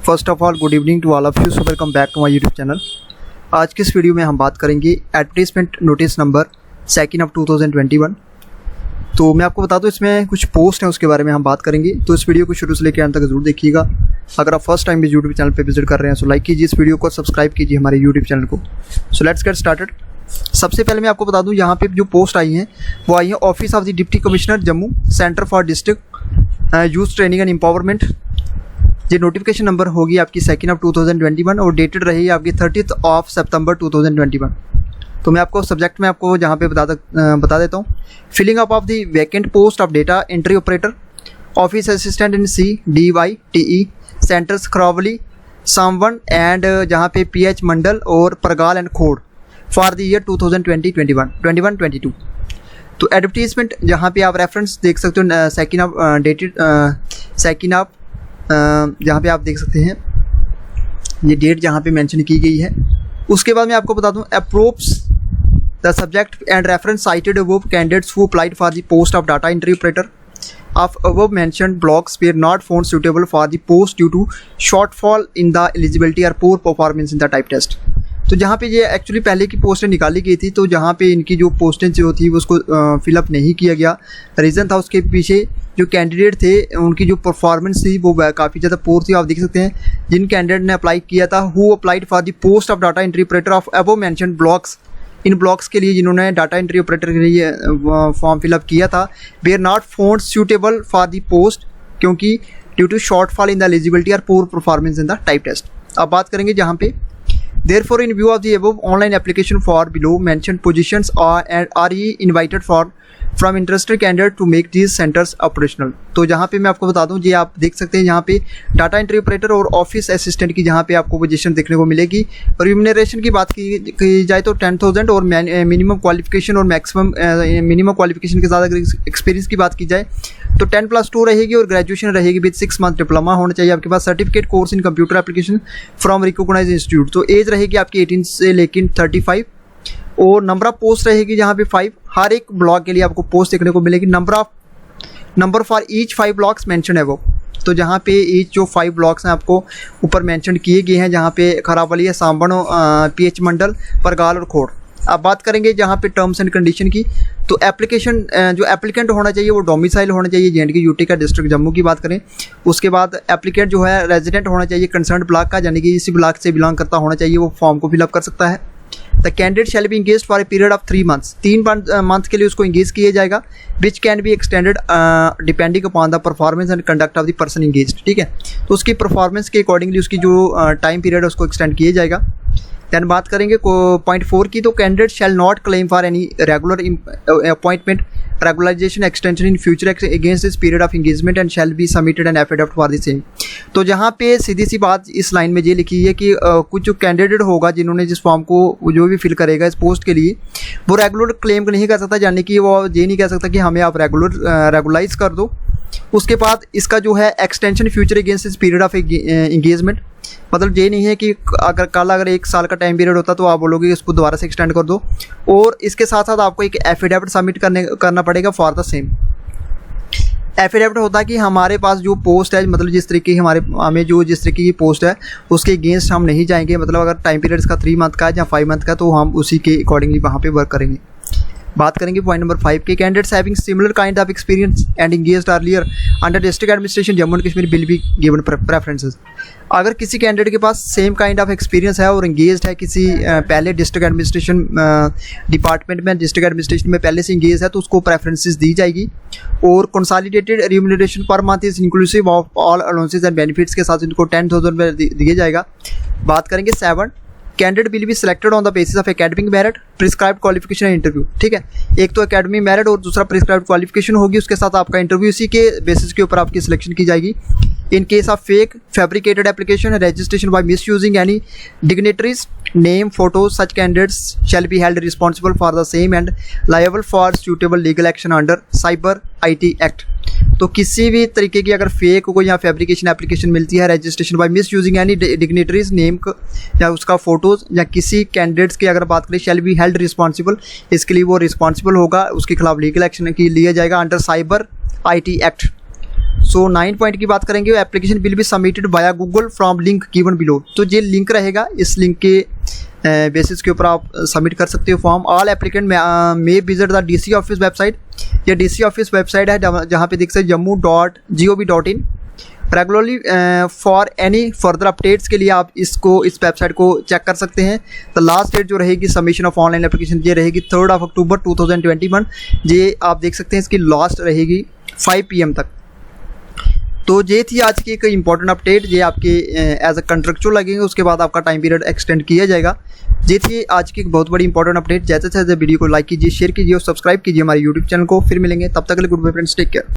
First of all good evening to all of you, so welcome back to my YouTube channel. आज के इस video में हम बात करेंगे एडवर्टीजमेंट नोटिस नंबर 2 ऑफ 2021। तो मैं आपको बता दूं इसमें कुछ पोस्ट हैं, उसके बारे में हम बात करेंगे। तो इस वीडियो को शुरू से लेकर अंत तक जरूर देखिएगा। अगर आप फर्स्ट टाइम इस यूट्यूब चैनल पर विजिट कर रहे हैं तो लाइक कीजिए इस वीडियो को, सब्सक्राइब कीजिए हमारे यूट्यूब चैनल को। So let's get started. सबसे पहले मैं आपको बता दूं यहाँ पे जो पोस्ट आई हैं वो आई है office of the deputy commissioner Jammu, centre for district youth training and empowerment. ये नोटिफिकेशन नंबर होगी आपकी 2 ऑफ 2021 और डेटेड रहेगी आपकी 30 ऑफ सितंबर 2021। तो मैं आपको सब्जेक्ट में आपको जहाँ पे बता देता हूँ। Filling up of the vacant post of data entry operator, office assistant in CDYTE centres Kharauli, सामवन एंड जहाँ पे PH मंडल और Pargal and Khour for the year 2020-21 तो एडवर्टीजमेंट जहाँ पे आप रेफरेंस देख सकते हो 2 ऑफ डेटेड 2 ऑफ जहाँ पे आप देख सकते हैं ये डेट जहाँ पे मेंशन की गई है। उसके बाद मैं आपको बता दूँ approves the subject and reference cited above candidates who applied for the post of data entry operator of above mentioned blocks were not found suitable for the post due to shortfall in the eligibility or poor performance in the type test। तो जहाँ पे ये actually पहले की पोस्टें निकाली गई थी, तो जहाँ पे इनकी जो पोस्टें जो थी उसको फिलअप नहीं किया गया। रीज़न था उसके पीछे जो कैंडिडेट थे उनकी जो परफॉर्मेंस थी वो काफ़ी ज़्यादा पोर थी। आप देख सकते हैं जिन कैंडिडेट ने अप्लाई किया था who applied for the post of data entry operator of above mentioned blocks, in blocks के लिए जिन्होंने डाटा एंट्री ऑपरेटर के लिए फॉर्म फिलअप किया था, we are not found suitable for the post क्योंकि due to shortfall in the eligibility और poor performance in the type test. अब बात करेंगे जहाँ पे therefore in view of the above online application for below mentioned positions are ye invited from interested candidate to make these centers operational। तो जहाँ पे मैं आपको बता दूँ, ये आप देख सकते हैं यहाँ पे डाटा एंट्री ऑपरेटर और ऑफिस असिस्टेंट की जहाँ पे आपको पोजीशन देखने को मिलेगी। रिम्यूनरेशन की बात की जाए तो 10,000 और मिनिमम क्वालिफिकेशन और मैक्सिमम मिनिमम क्वालिफिकेशन के साथ अगर एक्सपीरियंस की बात की जाए तो 10+2 रहेगी और ग्रेजुएशन रहेगी विद 6 मंथ डिप्लोमा होना चाहिए आपके पास, certificate course in computer application from recognised institute. तो एज रहेगी आपकी 18 से लेकिन 35 और नंबर ऑफ पोस्ट रहेगी जहाँ पे 5। हर एक ब्लॉक के लिए आपको पोस्ट देखने को मिलेगी। Number for each 5 blocks mention है वो। तो जहाँ पे ईच जो 5 ब्लॉक्स हैं आपको ऊपर मेंशन किए गए हैं, जहाँ पे खराबली है, सांबन, PH मंडल, परगाल और खोड़। अब बात करेंगे जहाँ पे टर्म्स एंड कंडीशन की, तो एप्लीकेशन जो एप्लीकेंट होना चाहिए वो डोमिसाइल होना चाहिए JNK यूटी का, डिस्ट्रिक्ट जम्मू की बात करें। उसके बाद एप्लीकेंट जो है रेजिडेंट होना चाहिए कंसर्न ब्लॉक का, यानी कि इसी ब्लॉक से बिलोंग करता होना चाहिए, वो फॉर्म को फिलअप कर सकता है। The candidate shall be engaged for a period of 3 months, 3 month के लिए उसको इंगेज किया जाएगा, which can be extended depending upon the performance and conduct of the person engaged. ठीक है, तो उसकी परफॉर्मेंस के अकॉर्डिंगली उसकी जो टाइम पीरियड है उसको एक्सटेंड किया जाएगा। दैन बात करेंगे पॉइंट 4 की, तो candidate shall not claim for any regular appointment regularisation extension in future against this period of engagement and shall be submitted and affidavit for the same. तो जहाँ पे सीधी सी बात इस लाइन में ये लिखी है कि कुछ जो कैंडिडेट होगा जिन्होंने जिस फॉर्म को जो भी फिल करेगा इस पोस्ट के लिए वो रेगुलर क्लेम नहीं कर सकता, यानी कि वो ये नहीं कह सकता कि हमें आप रेगुलराइज कर दो। उसके बाद इसका जो है extension future against this period of engagement, मतलब ये नहीं है कि अगर 1 साल का टाइम पीरियड होता तो आप बोलोगे इसको दोबारा से एक्सटेंड कर दो। और इसके साथ साथ आपको एक एफिडेविट सबमिट करना पड़ेगा फॉर द सेम। एफिडेविट होता है कि हमारे पास जो पोस्ट है, मतलब जिस तरीके की जिस तरीके की पोस्ट है उसके अगेंस्ट हम नहीं जाएंगे, मतलब अगर टाइम पीरियड इसका 3 मंथ का है या 5 मंथ का तो हम उसी के अकॉर्डिंगली वहाँ पे वर्क करेंगे। बात करेंगे पॉइंट नंबर 5 के, candidates having similar kind of experience and engaged earlier under district administration Jammu and Kashmir will be given preferences. अगर किसी कैंडिडेट के पास सेम काइंड ऑफ एक्सपीरियंस है और इंगेज्ड है किसी पहले डिस्ट्रिक्ट एडमिनिस्ट्रेशन डिपार्टमेंट में, डिस्ट्रिक्ट एडमिनिस्ट्रेशन में पहले से इंगेज है तो उसको प्रेफरेंसेस दी जाएगी। और consolidated remuneration per month is inclusive of all allowances and benefits के साथ इनको 10,000 दिया जाएगा। बात करेंगे 7, candidate will be selected on the basis of academic merit, prescribed qualification interview. ठीक है, एक तो एकेडमिक मेरिट और दूसरा प्रिस्क्राइब्ड क्वालिफिकेशन होगी, उसके साथ आपका इंटरव्यू, इसी के बेसिस के ऊपर आपकी सिलेक्शन की जाएगी। In case of fake fabricated application registration bye misusing any dignitaries name photo such candidates shall be held responsible for the same and liable for suitable legal action under cyber IT act. तो किसी भी तरीके की अगर fake को या fabrication application मिलती है registration bye miss using any dignitaries name या उसका फोटोज़ या किसी कैंडिडेट्स की अगर बात करें शैल बी हेल्ड रिस्पॉन्सिबल, इसके लिए वो रिस्पॉन्सिबल होगा, उसके खिलाफ लीगल एक्शन की लिया जाएगा under cyber IT act. So 9 point की बात करेंगे, एप्लीकेशन विल बी सबमिटेड बाया Google from link given below. तो ये लिंक रहेगा, इस लिंक के बेसिस के ऊपर आप सबमिट कर सकते हो form. All applicant may visit the DC office website. ये DC ऑफिस वेबसाइट है जहाँ पे देख सकते jammu.gov.in। Regularly for any further updates के लिए आप इस वेबसाइट को चेक कर सकते हैं। तो लास्ट डेट जो रहेगी सबमिशन ऑफ ऑनलाइन एप्लीकेशन ये रहेगी 3 अक्टूबर 2021। ये आप देख सकते हैं इसकी लास्ट रहेगी 5 PM तक। तो ये थी आज की एक इम्पॉर्टेंट अपडेट। ये आपके एज अ कंट्रेक्चुअल लगेंगे, उसके बाद आपका टाइम पीरियड एक्सटेंड किया जाएगा। ये थी आज की एक बहुत बड़ी इंपॉर्टेंट अपडेट। जैसे वीडियो को लाइक कीजिए, शेयर कीजिए और सब्सक्राइब कीजिए हमारे यूट्यूब चैनल को। फिर मिलेंगे, तब तक के लिए good bye friends, take care.